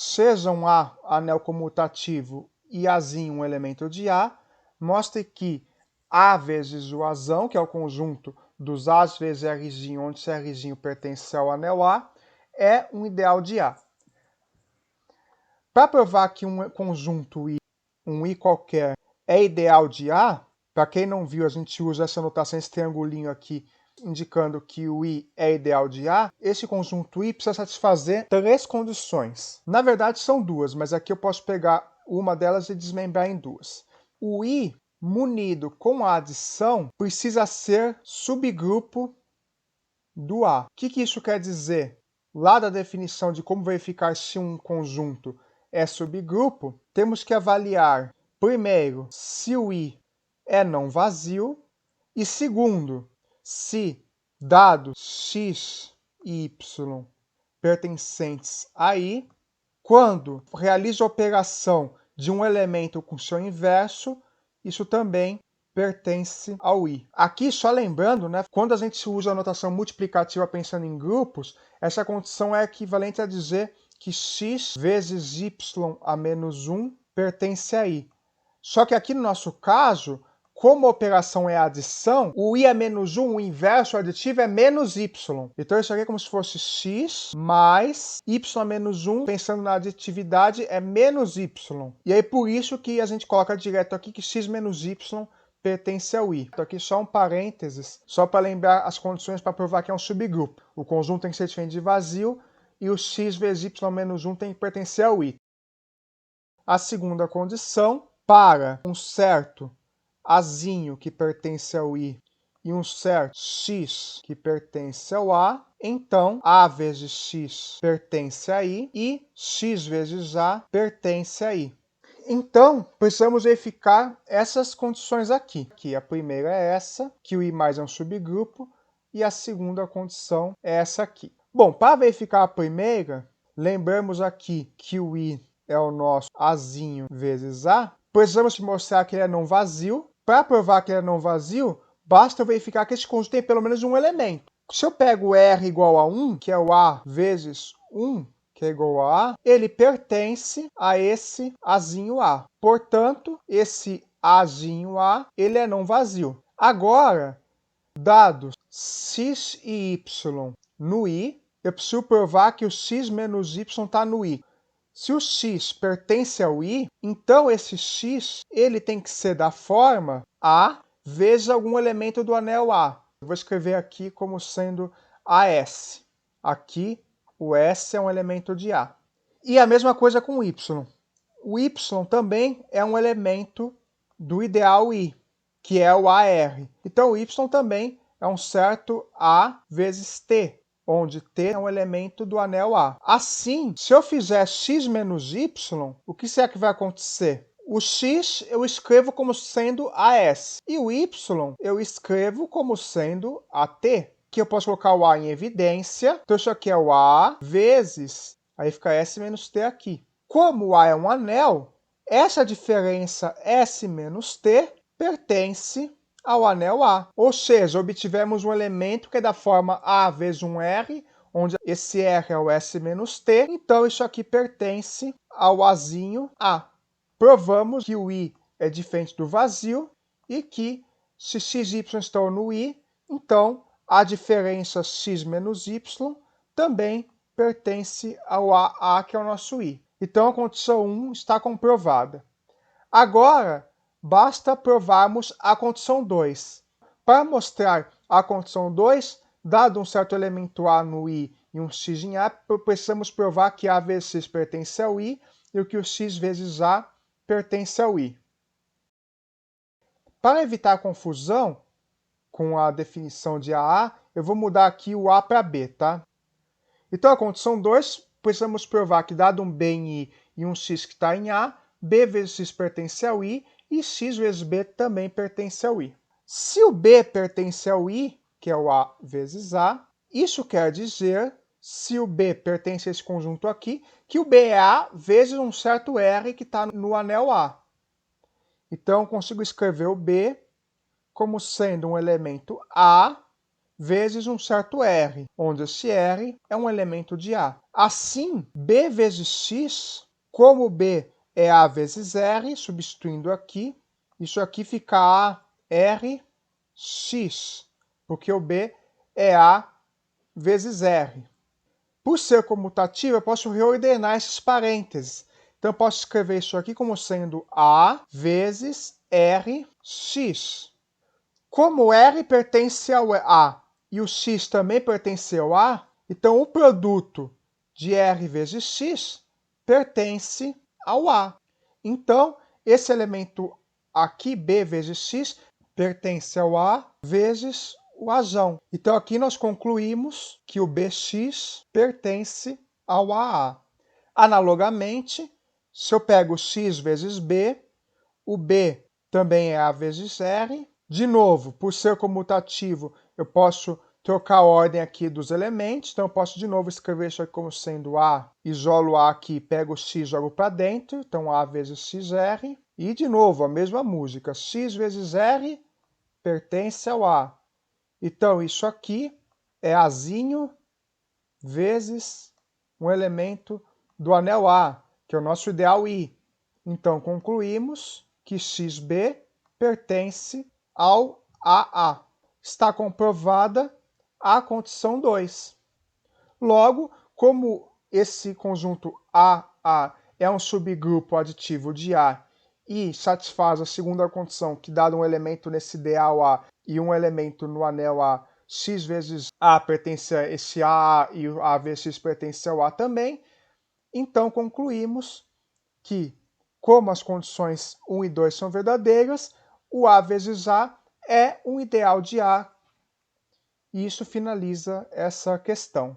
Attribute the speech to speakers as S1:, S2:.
S1: sejam A anel comutativo e Azinho um elemento de A, mostre que A vezes o Azão, que é o conjunto dos A's vezes Rzinho, onde esse Rzinho pertence ao anel A, é um ideal de A. Para provar que um conjunto I, um I qualquer, é ideal de A, para quem não viu, a gente usa essa notação, esse triangulinho aqui, indicando que o I é ideal de A, esse conjunto I precisa satisfazer 3 condições. Na verdade, são 2, mas aqui eu posso pegar uma delas e desmembrar em 2. O I, munido com a adição, precisa ser subgrupo do A. O que isso quer dizer? Lá da definição de como verificar se um conjunto é subgrupo, temos que avaliar, primeiro, se o I é não vazio, e segundo, se dados x e y pertencentes a I, quando realiza a operação de um elemento com seu inverso, isso também pertence ao I. Aqui, só lembrando, né, quando a gente usa a notação multiplicativa pensando em grupos, essa condição é equivalente a dizer que x vezes y a menos 1 pertence a I. Só que aqui no nosso caso, como a operação é adição, o I é menos 1, o inverso aditivo é menos y. Então isso aqui é como se fosse x mais y a menos 1, pensando na aditividade, é menos y. E aí por isso que a gente coloca direto aqui que x menos y pertence ao I. Então aqui só um parênteses, só para lembrar as condições para provar que é um subgrupo. O conjunto tem que ser diferente de vazio e o x vezes y menos 1 tem que pertencer ao I. A segunda condição, para um certo Azinho que pertence ao I e um certo x que pertence ao A, então A vezes x pertence a I e x vezes A pertence a I. Então, precisamos verificar essas condições aqui. A primeira é essa, que o I mais é um subgrupo, e a segunda condição é essa aqui. Bom, para verificar a primeira, lembramos aqui que o I é o nosso Azinho vezes A. Precisamos mostrar que ele é não vazio. Para provar que ele é não vazio, basta verificar que esse conjunto tem pelo menos um elemento. Se eu pego R igual a 1, que é o A vezes 1, que é igual a A, ele pertence a esse Azinho A. Portanto, esse Azinho A, ele é não vazio. Agora, dados x e y no I, eu preciso provar que o x menos y está no I. Se o x pertence ao I, então esse x ele tem que ser da forma A vezes algum elemento do anel A. Eu vou escrever aqui como sendo AS. Aqui o S é um elemento de A. E a mesma coisa com o Y. O Y também é um elemento do ideal I, que é o AR. Então o Y também é um certo A vezes T, onde T é um elemento do anel A. Assim, se eu fizer x menos y, o que será que vai acontecer? O x eu escrevo como sendo AS, e o y eu escrevo como sendo AT, que eu posso colocar o A em evidência. Então isso aqui é o A vezes, aí fica S menos T aqui. Como o A é um anel, essa diferença S menos T pertence ao anel A. Ou seja, obtivemos um elemento que é da forma A vezes um R, onde esse R é o S menos T, então isso aqui pertence ao Azinho A. Provamos que o I é diferente do vazio e que se x e y estão no I, então a diferença x menos y também pertence ao A, que é o nosso I. Então a condição 1 está comprovada. Agora, basta provarmos a condição 2. Para mostrar a condição 2, dado um certo elemento A no I e um x em A, precisamos provar que A vezes x pertence ao I e que o x vezes A pertence ao I. Para evitar confusão com a definição de AA, eu vou mudar aqui o A para B, tá? Então, a condição 2, precisamos provar que dado um B em I e um x que está em A, B vezes x pertence ao I e x vezes B também pertence ao I. Se o B pertence ao I, que é o A vezes A, isso quer dizer, se o B pertence a esse conjunto aqui, que o B é A vezes um certo R que está no anel A. Então, eu consigo escrever o B como sendo um elemento A vezes um certo R, onde esse R é um elemento de A. Assim, B vezes X, como B é A vezes R, substituindo aqui, isso aqui fica A, R, X, porque o B é A vezes R. Por ser comutativo, eu posso reordenar esses parênteses. Então, eu posso escrever isso aqui como sendo A vezes R, X. Como R pertence ao A e o X também pertence ao A, então o produto de R vezes X pertence ao A. Então, esse elemento aqui, B vezes X, pertence ao A vezes o Azão. Então, aqui nós concluímos que o BX pertence ao AA. Analogamente, se eu pego X vezes B, o B também é A vezes R. De novo, por ser comutativo, eu posso trocar a ordem aqui dos elementos. Então, eu posso de novo escrever isso aqui como sendo A, isolo A aqui, pego o X, jogo para dentro. Então, A vezes XR. E, de novo, a mesma música. X vezes R pertence ao A. Então, isso aqui é Azinho vezes um elemento do anel A, que é o nosso ideal I. Então, concluímos que XB pertence ao AA. Está comprovada a condição 2. Logo, como esse conjunto AA é um subgrupo aditivo de A e satisfaz a segunda condição, que dado um elemento nesse ideal A e um elemento no anel A, x vezes A pertence a esse A e o A vezes x pertence ao A também, então concluímos que, como as condições 1 e 2 são verdadeiras, o A vezes A é um ideal de A, e isso finaliza essa questão.